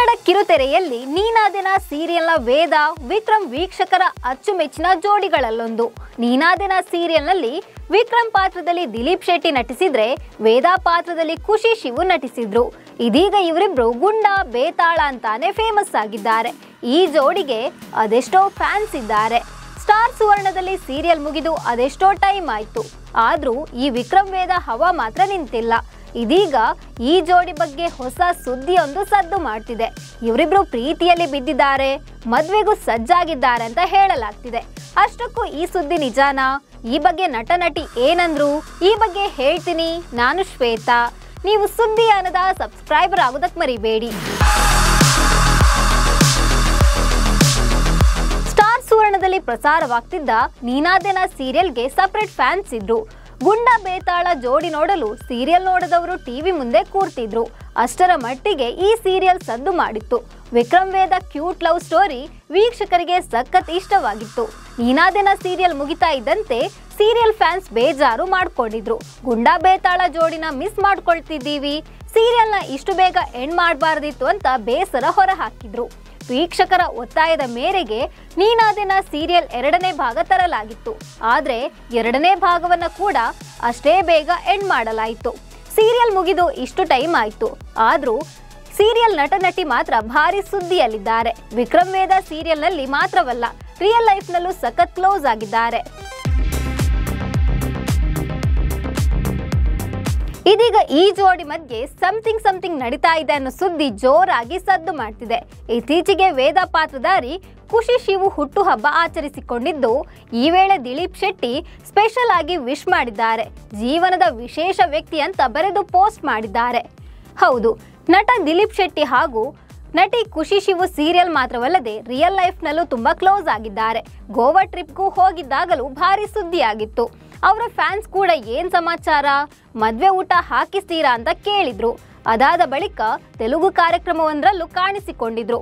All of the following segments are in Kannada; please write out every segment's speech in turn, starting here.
ಕನ್ನಡ ಕಿರುತೆರೆಯಲ್ಲಿ ನೀನಾದೆನಾ ಸೀರಿಯಲ್ನ ವೇದ ವಿಕ್ರಮ್ ವೀಕ್ಷಕರ ಅಚ್ಚುಮೆಚ್ಚಿನ ಜೋಡಿಗಳಲ್ಲೊಂದು. ನೀನಾದೆನಾ ಸೀರಿಯಲ್ನಲ್ಲಿ ವಿಕ್ರಮ್ ಪಾತ್ರದಲ್ಲಿ ದಿಲೀಪ್ ಶೆಟ್ಟಿ ನಟಿಸಿದ್ರೆ ವೇದಾ ಪಾತ್ರದಲ್ಲಿ ಖುಷಿ ಶಿವು ನಟಿಸಿದ್ರು. ಇದೀಗ ಇವರಿಬ್ರು ಗುಂಡ ಬೇತಾಳ ಅಂತಾನೆ ಫೇಮಸ್ ಆಗಿದ್ದಾರೆ. ಈ ಜೋಡಿಗೆ ಅದೆಷ್ಟೋ ಫ್ಯಾನ್ಸ್ ಇದ್ದಾರೆ. ಸ್ಟಾರ್ ಸುವರ್ಣದಲ್ಲಿ ಸೀರಿಯಲ್ ಮುಗಿದು ಅದೆಷ್ಟೋ ಟೈಮ್ ಆಯ್ತು, ಆದ್ರೂ ಈ ವಿಕ್ರಮ್ ವೇದ ಹವಾ ಮಾತ್ರ ನಿಂತಿಲ್ಲ. ಇದೀಗ ಈ ಜೋಡಿ ಬಗ್ಗೆ ಹೊಸ ಸುದ್ದಿಯೊಂದು ಸದ್ದು ಮಾಡ್ತಿದೆ. ಇವರಿಬ್ರು ಪ್ರೀತಿಯಲ್ಲಿ ಬಿದ್ದಿದ್ದಾರೆ, ಮದ್ವೆಗೂ ಸಜ್ಜಾಗಿದ್ದಾರೆ ಅಂತ ಹೇಳಲಾಗ್ತಿದೆ. ಅಷ್ಟಕ್ಕೂ ಈ ಸುದ್ದಿ ನಿಜಾನಾ? ಈ ಬಗ್ಗೆ ನಟ ನಟಿ ಏನಂದ್ರು? ಈ ಬಗ್ಗೆ ಹೇಳ್ತೀನಿ. ನಾನು ಶ್ವೇತಾ. ನೀವು ಸುದ್ದಿಯಾನದ ಸಬ್ಸ್ಕ್ರೈಬರ್ ಆಗೋದಕ್ಕೆ ಮರಿಬೇಡಿ. ಸ್ಟಾರ್ ಸುವರ್ಣದಲ್ಲಿ ಪ್ರಸಾರವಾಗ್ತಿದ್ದ ನೀನಾದೆನಾ ಸೀರಿಯಲ್ಗೆ ಸಪರೇಟ್ ಫ್ಯಾನ್ಸ್ ಇದ್ರು. ಗುಂಡ ಬೇತಾಳ ಜೋಡಿ ನೋಡಲು ಸೀರಿಯಲ್ ನೋಡದವರು ಟಿವಿ ಮುಂದೆ ಕೂರ್ತಿದ್ರು. ಅಷ್ಟರ ಮಟ್ಟಿಗೆ ಈ ಸೀರಿಯಲ್ ಸದ್ದು ಮಾಡಿತ್ತು. ವಿಕ್ರಮ್ ವೇದ ಕ್ಯೂಟ್ ಲವ್ ಸ್ಟೋರಿ ವೀಕ್ಷಕರಿಗೆ ಸಖತ್ ಇಷ್ಟವಾಗಿತ್ತು. ನೀನಾದೆನಾ ಸೀರಿಯಲ್ ಮುಗಿತಾ ಇದ್ದಂತೆ ಸೀರಿಯಲ್ ಫ್ಯಾನ್ಸ್ ಬೇಜಾರು ಮಾಡ್ಕೊಂಡಿದ್ರು. ಗುಂಡ ಬೇತಾಳ ಜೋಡಿನ ಮಿಸ್ ಮಾಡ್ಕೊಳ್ತಿದ್ದೀವಿ, ಸೀರಿಯಲ್ನ ಇಷ್ಟು ಬೇಗ ಎಂಡ್ ಮಾಡಬಾರ್ದಿತ್ತು ಅಂತ ಬೇಸರ ಹೊರ ಹಾಕಿದ್ರು. ವೀಕ್ಷಕರ ಒತ್ತಾಯದ ಮೇರೆಗೆ ನೀನಾದೆನಾ ಸೀರಿಯಲ್ 2ನೇ ಭಾಗ ತರಲಾಗಿತ್ತು. ಆದ್ರೆ 2ನೇ ಭಾಗವನ್ನ ಕೂಡ ಅಷ್ಟೇ ಬೇಗ ಎಂಡ್ ಮಾಡಲಾಯಿತು. ಸೀರಿಯಲ್ ಮುಗಿದು ಇಷ್ಟು ಟೈಮ್ ಆಯ್ತು, ಆದ್ರೂ ಸೀರಿಯಲ್ ನಟ ನಟಿ ಮಾತ್ರ ಭಾರಿ ಸುದ್ದಿಯಲ್ಲಿದ್ದಾರೆ. ವಿಕ್ರಮ್ ವೇದ ಸೀರಿಯಲ್ನಲ್ಲಿ ಮಾತ್ರವಲ್ಲ, ರಿಯಲ್ ಲೈಫ್ನಲ್ಲೂ ಸಖತ್ ಕ್ಲೋಸ್ ಆಗಿದ್ದಾರೆ. ಇದೀಗ ಈ ಜೋಡಿ ಮಧ್ಯೆ ಸಮಥಿಂಗ್ ನಡೀತಾ ಇದೆ ಅನ್ನೋ ಸುದ್ದಿ ಜೋರಾಗಿ ಸದ್ದು ಮಾಡ್ತಿದೆ. ಇತ್ತೀಚೆಗೆ ವೇದ ಪಾತ್ರಧಾರಿ ಖುಷಿ ಶಿವು ಹುಟ್ಟುಹಬ್ಬ ಆಚರಿಸಿಕೊಂಡಿದ್ದು, ಈ ವೇಳೆ ದಿಲೀಪ್ ಶೆಟ್ಟಿ ಸ್ಪೆಷಲ್ ಆಗಿ ವಿಶ್ ಮಾಡಿದ್ದಾರೆ. ಜೀವನದ ವಿಶೇಷ ವ್ಯಕ್ತಿ ಅಂತ ಬರೆದು ಪೋಸ್ಟ್ ಮಾಡಿದ್ದಾರೆ. ಹೌದು, ನಟ ದಿಲೀಪ್ ಶೆಟ್ಟಿ ಹಾಗೂ ನಟಿ ಖುಷಿ ಶಿವು ಸೀರಿಯಲ್ ಮಾತ್ರವಲ್ಲದೆ ರಿಯಲ್ ಲೈಫ್ನಲ್ಲೂ ತುಂಬಾ ಕ್ಲೋಸ್ ಆಗಿದ್ದಾರೆ. ಗೋವಾ ಟ್ರಿಪ್ಗೂ ಹೋಗಿದ್ದಾಗಲೂ ಭಾರಿ ಸುದ್ದಿಯಾಗಿತ್ತು. ಅವರ ಫ್ಯಾನ್ಸ್ ಕೂಡ ಏನ್ ಸಮಾಚಾರ, ಮದ್ವೆ ಊಟ ಹಾಕಿಸ್ತೀರಾ ಅಂತ ಕೇಳಿದ್ರು. ಅದಾದ ಬಳಿಕ ತೆಲುಗು ಕಾರ್ಯಕ್ರಮವೊಂದರಲ್ಲೂ ಕಾಣಿಸಿಕೊಂಡಿದ್ರು.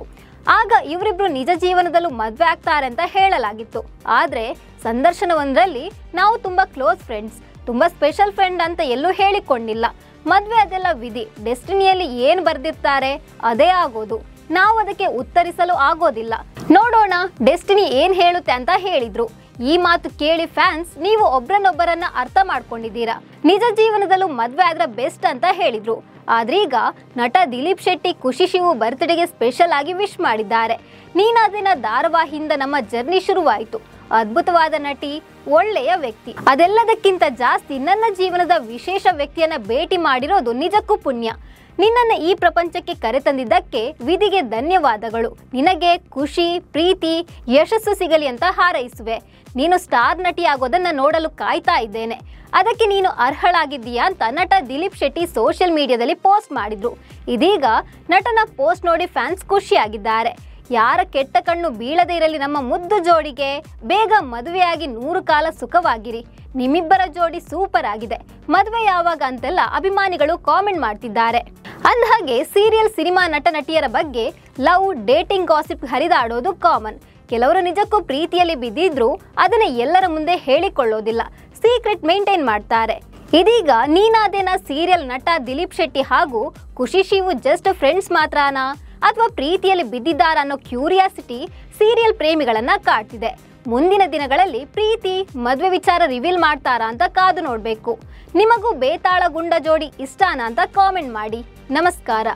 ಆಗ ಇವರಿಬ್ರು ನಿಜ ಜೀವನದಲ್ಲೂ ಮದ್ವೆ ಆಗ್ತಾರೆ ಅಂತ ಹೇಳಲಾಗಿತ್ತು. ಆದ್ರೆ ಸಂದರ್ಶನವೊಂದರಲ್ಲಿ ನಾವು ತುಂಬಾ ಕ್ಲೋಸ್ ಫ್ರೆಂಡ್ಸ್, ತುಂಬಾ ಸ್ಪೆಷಲ್ ಫ್ರೆಂಡ್ ಅಂತ ಎಲ್ಲೂ ಹೇಳಿಕೊಂಡಿಲ್ಲ. ಮದ್ವೆ ಅದೆಲ್ಲ ವಿಧಿ, ಡೆಸ್ಟಿನಿಯಲ್ಲಿ ಏನ್ ಬರ್ದಿರ್ತಾರೆ ಅದೇ ಆಗೋದು. ನಾವು ಅದಕ್ಕೆ ಉತ್ತರಿಸಲು ಆಗೋದಿಲ್ಲ, ನೋಡೋಣ ಡೆಸ್ಟಿನಿ ಏನ್ ಹೇಳುತ್ತೆ ಅಂತ ಹೇಳಿದ್ರು. ಈ ಮಾತು ಕೇಳಿ ಫ್ಯಾನ್ಸ್ ನೀವು ಒಬ್ರನ್ನೊಬ್ಬರನ್ನ ಅರ್ಥ ಮಾಡ್ಕೊಂಡಿದ್ದೀರಾ, ನಿಜ ಜೀವನದಲ್ಲೂ ಮದ್ವೆ ಆದ್ರೆ ಬೆಸ್ಟ್ ಅಂತ ಹೇಳಿದ್ರು. ಆದ್ರೀಗ ನಟ ದಿಲೀಪ್ ಶೆಟ್ಟಿ ಖುಷಿ ಶಿವು ಬರ್ತ್ಡೇಗೆ ಸ್ಪೆಷಲ್ ಆಗಿ ವಿಶ್ ಮಾಡಿದ್ದಾರೆ. ನೀನಾದೆನಾ ಧಾರಾವಾಹಿಯಿಂದ ನಮ್ಮ ಜರ್ನಿ ಶುರುವಾಯಿತು. ಅದ್ಭುತವಾದ ನಟಿ, ಒಳ್ಳೆಯ ವ್ಯಕ್ತಿ, ಅದೆಲ್ಲದಕ್ಕಿಂತ ಜಾಸ್ತಿ ನನ್ನ ಜೀವನದ ವಿಶೇಷ ವ್ಯಕ್ತಿಯನ್ನ ಭೇಟಿ ಮಾಡಿರೋದು ನಿಜಕ್ಕೂ ಪುಣ್ಯ. ನಿನ್ನನ್ನು ಈ ಪ್ರಪಂಚಕ್ಕೆ ಕರೆತಂದಿದ್ದಕ್ಕೆ ವಿಧಿಗೆ ಧನ್ಯವಾದಗಳು. ನಿನಗೆ ಖುಷಿ, ಪ್ರೀತಿ, ಯಶಸ್ಸು ಸಿಗಲಿ ಅಂತ ಹಾರೈಸುವೆ. ನೀನು ಸ್ಟಾರ್ ನಟಿ ಆಗೋದನ್ನ ನೋಡಲು ಕಾಯ್ತಾ ಇದ್ದೇನೆ. ಅದಕ್ಕೆ ನೀನು ಅರ್ಹಳಾಗಿದ್ದೀಯಾ ಅಂತ ನಟ ದಿಲೀಪ್ ಶೆಟ್ಟಿ ಸೋಷಿಯಲ್ ಮೀಡಿಯಾದಲ್ಲಿ ಪೋಸ್ಟ್ ಮಾಡಿದ್ರು. ಇದೀಗ ನಟನ ಪೋಸ್ಟ್ ನೋಡಿ ಫ್ಯಾನ್ಸ್ ಖುಷಿಯಾಗಿದ್ದಾರೆ. ಯಾರ ಕೆಟ್ಟ ಕಣ್ಣು ಬೀಳದೇ ಇರಲಿ ನಮ್ಮ ಮುದ್ದು ಜೋಡಿಗೆ. ಬೇಗ ಮದುವೆಯಾಗಿ 100 ಕಾಲ ಸುಖವಾಗಿರಿ. ನಿಮ್ಮಿಬ್ಬರ ಜೋಡಿ ಸೂಪರ್ ಆಗಿದೆ. ಮದುವೆ ಯಾವಾಗ ಅಂತೆಲ್ಲ ಅಭಿಮಾನಿಗಳು ಕಾಮೆಂಟ್ ಮಾಡ್ತಿದ್ದಾರೆ. ಅಂದಹಾಗೆ ಸೀರಿಯಲ್, ಸಿನಿಮಾ, ನಟ ನಟಿಯರ ಬಗ್ಗೆ ಲವ್, ಡೇಟಿಂಗ್ ಗಾಸಿಪ್ ಹರಿದಾಡೋದು ಕಾಮನ್. ಕೆಲವರು ನಿಜಕ್ಕೂ ಪ್ರೀತಿಯಲ್ಲಿ ಬಿದ್ದಿದ್ರು ಅದನ್ನ ಎಲ್ಲರ ಮುಂದೆ ಹೇಳಿಕೊಳ್ಳೋದಿಲ್ಲ, ಸೀಕ್ರೆಟ್ ಮೇಂಟೈನ್ ಮಾಡ್ತಾರೆ. ಇದೀಗ ನೀನಾದೆನಾ ಸೀರಿಯಲ್ ನಟ ದಿಲೀಪ್ ಶೆಟ್ಟಿ ಹಾಗೂ ಖುಷಿ ಶಿವು ಜಸ್ಟ್ ಫ್ರೆಂಡ್ಸ್ ಮಾತ್ರನಾ ಅಥವಾ ಪ್ರೀತಿಯಲ್ಲಿ ಬಿದ್ದಿದ್ದಾರಾ ಅನ್ನೋ ಕ್ಯೂರಿಯಾಸಿಟಿ ಸೀರಿಯಲ್ ಪ್ರೇಮಿಗಳನ್ನ ಕಾಡ್ತಿದೆ. ಮುಂದಿನ ದಿನಗಳಲ್ಲಿ ಪ್ರೀತಿ, ಮದ್ವೆ ವಿಚಾರ ರಿವೀಲ್ ಮಾಡ್ತಾರಾ ಅಂತ ಕಾದು ನೋಡ್ಬೇಕು. ನಿಮಗೂ ಬೇತಾಳ ಗುಂಡ ಜೋಡಿ ಇಷ್ಟಾನಾ ಅಂತ ಕಾಮೆಂಟ್ ಮಾಡಿ. ನಮಸ್ಕಾರ.